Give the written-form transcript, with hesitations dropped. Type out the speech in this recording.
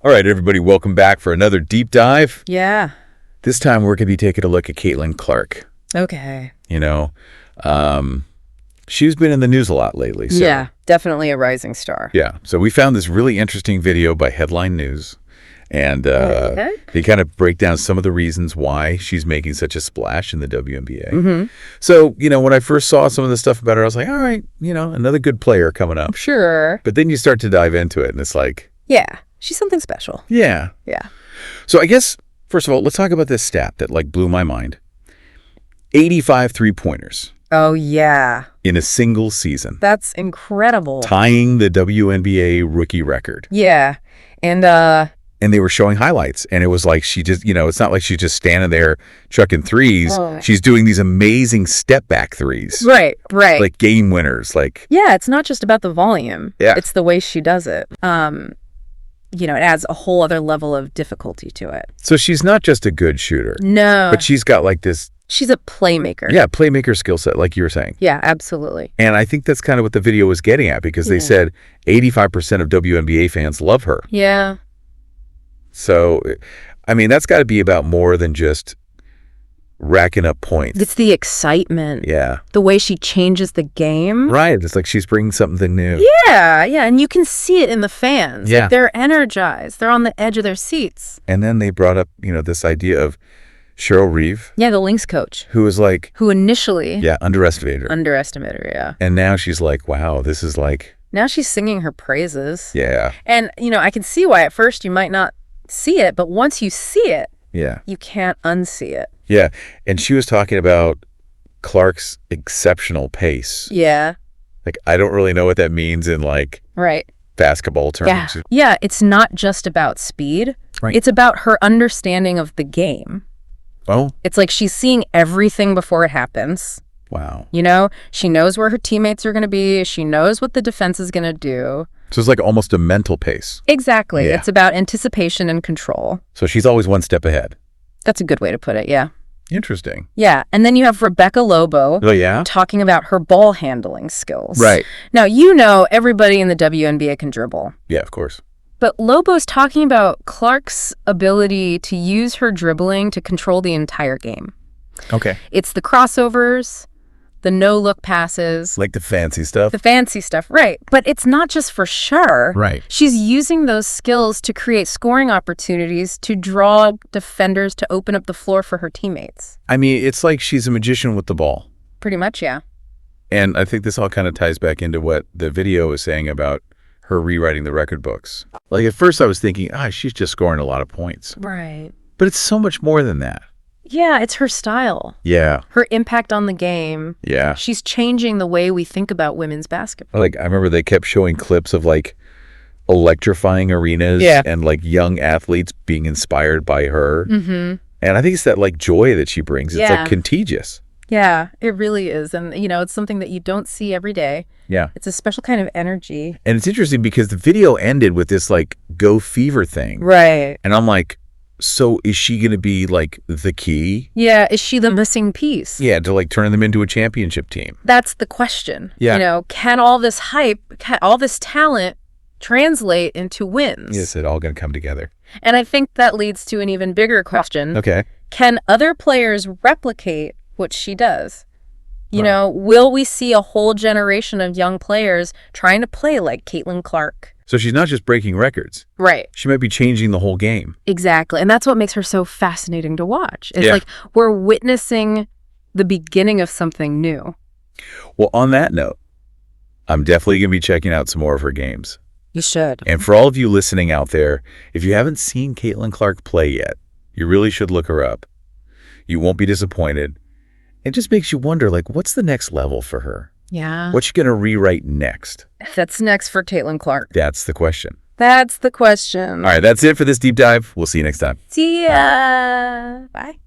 All right, everybody, welcome back for another deep dive. Yeah. This time we're going to be taking a look at Catlin Clark. Okay. She's been in the news a lot lately. So, yeah, definitely a rising star. Yeah, so we found this really interesting video by Headline News, and they kind of break down some of the reasons why she's making such a splash in the WNBA. Mm-hmm. So, when I first saw some of the stuff about her, I was like, all right, another good player coming up. Sure. But then you start to dive into it, and it's like... Yeah, she's something special. Yeah. Yeah. So I guess, first of all, let's talk about this stat that, blew my mind. 85 three-pointers. Oh, yeah. In a single season. That's incredible. Tying the WNBA rookie record. Yeah. And they were showing highlights. And it was like she just, it's not like she's just standing there chucking threes. Oh. She's doing these amazing step-back threes. Right. Like game winners. Yeah, it's not just about the volume. Yeah. It's the way she does it. It adds a whole other level of difficulty to it. So she's not just a good shooter. No. But she's got this... She's a playmaker. Yeah, playmaker skill set, like you were saying. Yeah, absolutely. And I think that's kind of what the video was getting at, because they said 85% of WNBA fans love her. Yeah. So, that's got to be about more than just racking up points. It's the excitement. Yeah. The way she changes the game. Right. It's like she's bringing something new. Yeah. And you can see it in the fans. Yeah. They're energized. They're on the edge of their seats. And then they brought up, this idea of Cheryl Reeve. Yeah, the Lynx coach. Who was who initially... Yeah, underestimated her. Underestimated her, yeah. And now she's like, wow, this is Now she's singing her praises. Yeah. And, I can see why at first you might not see it, but once you see it, yeah, you can't unsee it. Yeah. And she was talking about Clark's exceptional pace. Yeah. I don't really know what that means in right. basketball terms. Yeah, it's not just about speed. Right. It's about her understanding of the game. Oh. It's like she's seeing everything before it happens. Wow. She knows where her teammates are going to be. She knows what the defense is going to do. So it's almost a mental pace. Exactly. Yeah. It's about anticipation and control. So she's always one step ahead. That's a good way to put it, yeah. Interesting. Yeah, and then you have Rebecca Lobo talking about her ball handling skills. Right. Now, everybody in the WNBA can dribble. Yeah, of course. But Lobo's talking about Clark's ability to use her dribbling to control the entire game. Okay. It's the crossovers, the no-look passes. The fancy stuff? The fancy stuff, right. But it's not just for sure. Right. She's using those skills to create scoring opportunities to draw defenders to open up the floor for her teammates. It's like she's a magician with the ball. Pretty much, yeah. And I think this all kind of ties back into what the video was saying about her rewriting the record books. At first I was thinking, she's just scoring a lot of points. Right. But it's so much more than that. Yeah, it's her style. Yeah. Her impact on the game. Yeah. She's changing the way we think about women's basketball. I remember they kept showing clips of electrifying arenas and young athletes being inspired by her. Mm-hmm. And I think it's that joy that she brings. It's contagious. Yeah, it really is. And, it's something that you don't see every day. Yeah. It's a special kind of energy. And it's interesting because the video ended with this go fever thing. Right. And I'm like, so is she going to be the key? Yeah. Is she the missing piece? Yeah. To turn them into a championship team. That's the question. Yeah. Can all this hype, all this talent translate into wins? Yes. It's all going to come together. And I think that leads to an even bigger question. Okay. Can other players replicate what she does? Will we see a whole generation of young players trying to play like Catlin Clark? So she's not just breaking records. Right. She might be changing the whole game. Exactly. And that's what makes her so fascinating to watch. It's we're witnessing the beginning of something new. Well, on that note, I'm definitely going to be checking out some more of her games. You should. And for all of you listening out there, if you haven't seen Catlin Clark play yet, you really should look her up. You won't be disappointed. It just makes you wonder, what's the next level for her? Yeah. What's she going to rewrite next? That's next for Catlin Clark. That's the question. That's the question. All right, that's it for this deep dive. We'll see you next time. See ya. Bye.